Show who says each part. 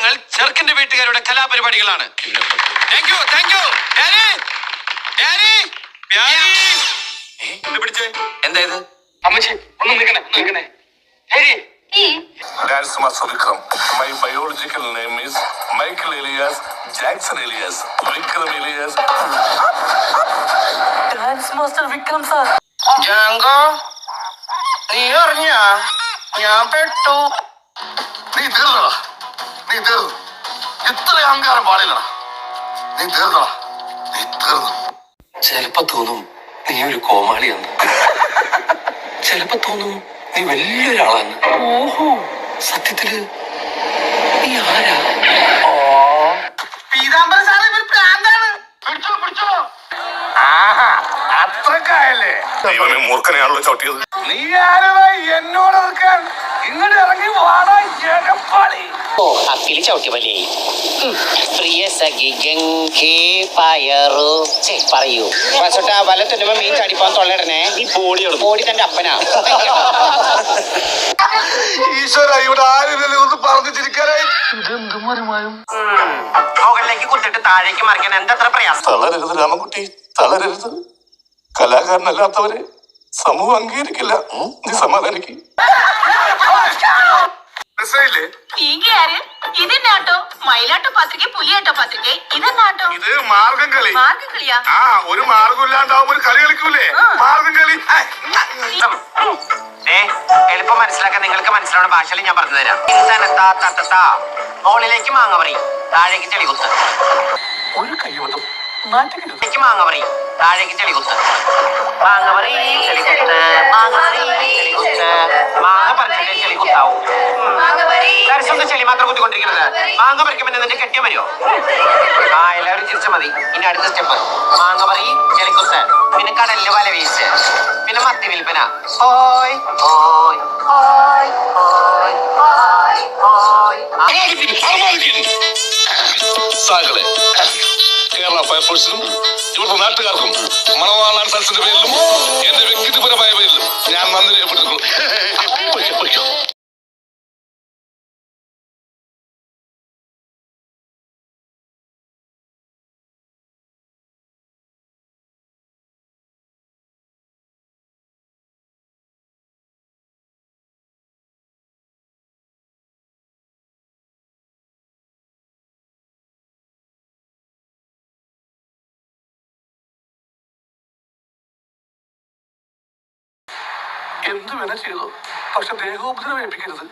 Speaker 1: സമ്മാനങ്ങൾ ചെറുക്കന്റെ വീട്ടുകാരുടെ കലാപരിപാടികളാണ്. Thank you thank you. പിടിച്ചേ. എന്താ ഇത്?
Speaker 2: അമ്മച്ചി ഒന്ന് നിൽക്കണേ.
Speaker 3: Dance Master Vikram. My biological name is Michael Elias Jackson Elias. Vikram Elias.
Speaker 4: Dance Master Vikram sir.
Speaker 2: Jango, നീ അറിഞ്ഞ ഞാൻ പെട്ടു. നീ തീർന്നടാ. ഇത്ര അഹങ്കാരം പാടില്ലടാ. നീ തീർന്നു.
Speaker 5: ചിലപ്പോ തോന്നും നീ ഒരു കോമാളിയാണ്, ചിലപ്പോ തോന്നും നീ വലിയൊരാളാണ്. ഓഹോ, സത്യത്തില് നീ ആരാ?
Speaker 2: പീതാംബര സാറേ ഇവർ പ്രാന്താണ്. പിടിച്ചോ. അത്രക്കായല്ലേ?
Speaker 3: ദൈവമേ, മൂർഖനെയാണല്ലോ ചവിട്ടിയത്.
Speaker 2: നീ ആരടാ എന്നോട് നിൽക്കാൻ? ഇങ്ങോട്ട് ഇറങ്ങി വാടാ എടപ്പാളി.
Speaker 6: അക്കിലി ചവിട്ടിയല്ലേ? പ്രിയ സഖി ഗംഗേ പയറു പറയൂ. വസോട്ടാ വല തുന്നുമ്പോ മീൻ ചടിപ്പാൻ തൊള്ളയിടണേ. നീ പോടി തന്റെ അപ്പനാ.
Speaker 2: ഈശ്വര, ഇവിടെ ആരില്ലല്ലോ ഒന്ന് പറഞ്ഞു ചിരിക്കാനായി.
Speaker 6: മുകളിലേക്ക് കുത്തിട്ട് താഴേക്ക് മറിക്കാൻ എന്താ പ്രയാസം?
Speaker 3: തളരരുത് രാമൻകുട്ടി, തളരരുത്. കലാകാരനല്ലാത്തവരെ സമൂഹം അംഗീകരിക്കില്ല. നീ സമാധാനിക്ക്.
Speaker 7: ഇതെന്നാട്ടോ? മയിലാട്ടോ പാത്രിക, പുലിയാട്ടോ പാത്രിക, ഇതെന്നാട്ടോ?
Speaker 2: ഇത് മാർഗം കളി.
Speaker 7: മാർഗം കളിയാ?
Speaker 2: ഒരു മാർഗം ഇല്ലാണ്ടാവുമ്പോ ഒരു കളി കളിക്കൂലേ, മാർഗം കളി.
Speaker 6: എളുപ്പം മനസ്സിലാക്കാൻ നിങ്ങൾക്ക് മനസ്സിലാവുന്ന ഭാഷയിൽ ഞാൻ പറഞ്ഞു തരാം. മുകളിലേക്ക് മാങ്ങ പറയും, താഴേക്ക് ചെളികുത്ത്.
Speaker 5: ഒരു കൈവതം
Speaker 6: മാങ്ങ പറയും, താഴേക്ക് ചെളികുത്ത്. മാങ്ങ പറയും, ചെളികുത്ത്. മാങ്ങ പറിച്ചിട്ട് ചെളികുത്താവും. ദർശനം ചെളി മാത്രം കുത്തിക്കൊണ്ടിരിക്കുന്നത്. മാങ്ങ പറിക്കുമ്പോൾ നിന്റെ കെട്ടിയ വരുമോ? എല്ലാവരും ചിരിച്ചാൽ മതി. ഇനി അടുത്ത സ്റ്റെപ്പ് മാങ്ങ പറയും, ചെളികുത്ത്. പിന്നെ കടലില് വല വീശ്. പിന്നെ മത്തി വിൽപ്പന.
Speaker 3: സാകളെ, കേരള ഫയർഫോഴ്സിനും ഇവിടുത്തെ നാട്ടുകാർക്കും മണവാളാൻ സൽസിന്റെ പേരിലും എന്റെ വ്യക്തിപരമായ പേരിലും ഞാൻ നന്ദി രേഖപ്പെടുത്തുന്നു.
Speaker 5: എന്ത് വേണ ചെയ്തോ, പക്ഷെ ദേഹോപദ്രവം ഏൽപ്പിക്കരുത്.